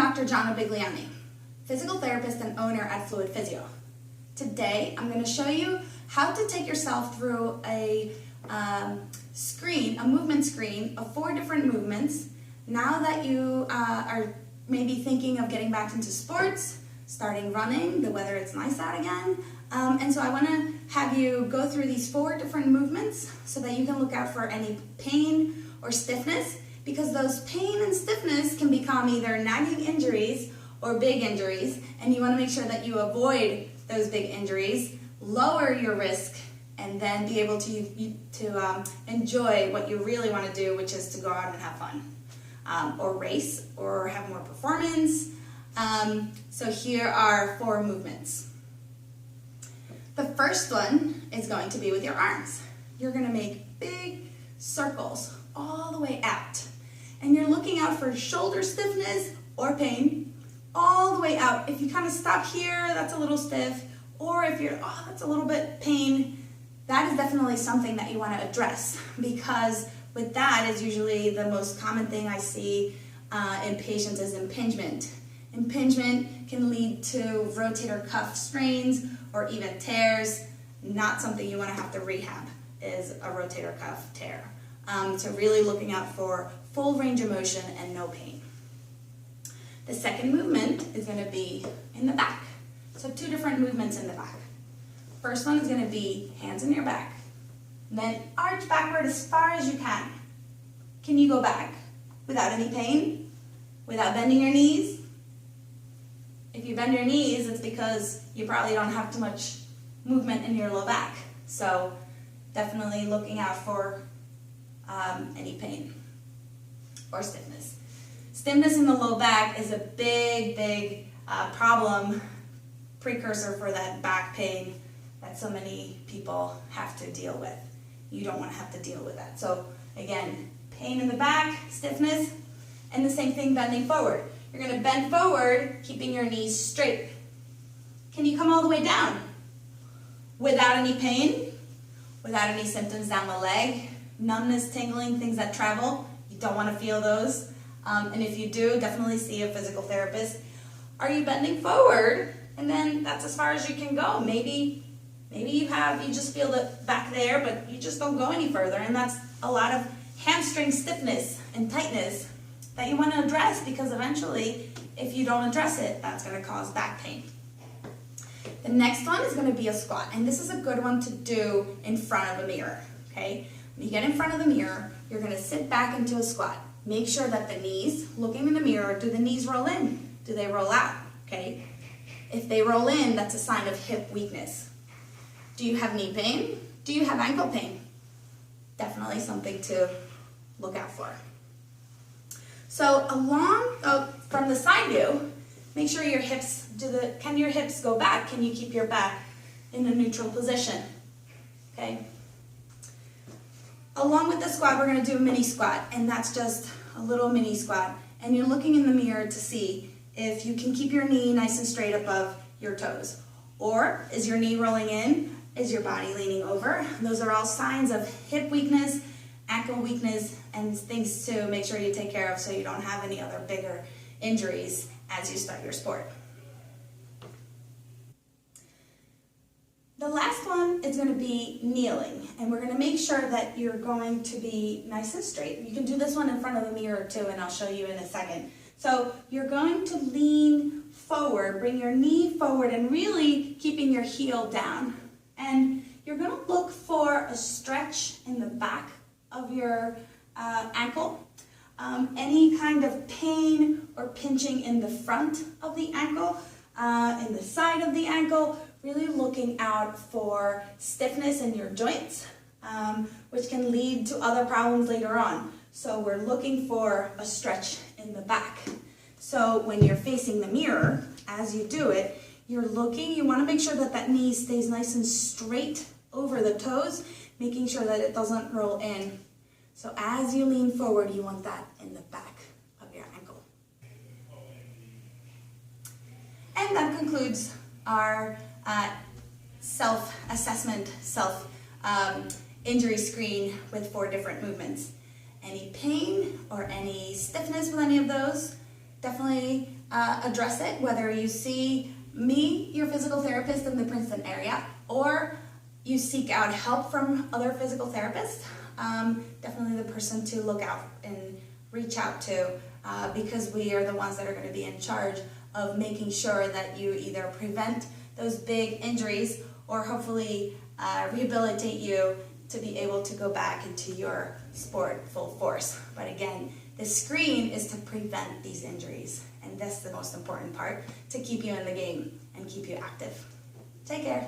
Dr. Gianna Bigliani, physical therapist and owner at Fluid Physio. Today, I'm going to show you how to take yourself through a movement screen of 4 different movements. Now that you are maybe thinking of getting back into sports, starting running, whether it's nice out again. And so I want to have you go through these 4 different movements so that you can look out for any pain or stiffness, because those pain and stiffness can become either nagging injuries or big injuries, and you want to make sure that you avoid those big injuries, lower your risk, and then be able to enjoy what you really want to do, which is to go out and have fun, or race, or have more performance. So here are 4 movements. The first one is going to be with your arms. You're going to make big circles all the way out. And you're looking out for shoulder stiffness or pain all the way out. If you kind of stop here, that's a little stiff. Or if you're, that's a little bit pain, that is definitely something that you want to address, because with that is usually the most common thing I see in patients is impingement. Impingement can lead to rotator cuff strains or even tears. Not something you want to have to rehab is a rotator cuff tear. So really looking out for full range of motion and no pain. The second movement is going to be in the back. So 2 different movements in the back. First one is going to be hands in your back. And then arch backward as far as you can. Can you go back without any pain? Without bending your knees? If you bend your knees, it's because you probably don't have too much movement in your low back. So definitely looking out for any pain or stiffness. Stiffness in the low back is a big problem, precursor for that back pain that so many people have to deal with. You don't want to have to deal with that. So again, pain in the back, stiffness, and the same thing bending forward. You're going to bend forward, keeping your knees straight. Can you come all the way down without any pain, without any symptoms down the leg? Numbness, tingling, things that travel, you don't want to feel those. And if you do, definitely see a physical therapist. Are you bending forward? And then that's as far as you can go. Maybe you just feel the back there, but you just don't go any further. And that's a lot of hamstring stiffness and tightness that you want to address, because eventually, if you don't address it, that's going to cause back pain. The next one is going to be a squat. And this is a good one to do in front of a mirror, okay? When you get in front of the mirror, you're going to sit back into a squat. Make sure that the knees, looking in the mirror, do the knees roll in? Do they roll out? Okay. If they roll in, that's a sign of hip weakness. Do you have knee pain? Do you have ankle pain? Definitely something to look out for. So from the side view, make sure your hips, can your hips go back? Can you keep your back in a neutral position? Okay. Along with the squat, we're going to do a mini squat, and that's just a little mini squat. And you're looking in the mirror to see if you can keep your knee nice and straight above your toes. Or is your knee rolling in? Is your body leaning over? Those are all signs of hip weakness, ankle weakness, and things to make sure you take care of so you don't have any other bigger injuries as you start your sport. The last one is going to be kneeling, and we're going to make sure that you're going to be nice and straight. You can do this one in front of the mirror too, and I'll show you in a second. So you're going to lean forward, bring your knee forward, and really keeping your heel down. And you're going to look for a stretch in the back of your ankle. Any kind of pain or pinching in the front of the ankle, in the side of the ankle, really looking out for stiffness in your joints, which can lead to other problems later on. So we're looking for a stretch in the back. So when you're facing the mirror, as you do it, you want to make sure that that knee stays nice and straight over the toes, making sure that it doesn't roll in. So as you lean forward, you want that in the back of your ankle. And that concludes our self-assessment, self-injury screen with 4 different movements. Any pain or any stiffness with any of those, definitely address it, whether you see me, your physical therapist in the Princeton area, or you seek out help from other physical therapists. Definitely the person to look out and reach out to, because we are the ones that are going to be in charge of making sure that you either prevent those big injuries or hopefully rehabilitate you to be able to go back into your sport full force. But again, the screen is to prevent these injuries, and that's the most important part, to keep you in the game and keep you active. Take care.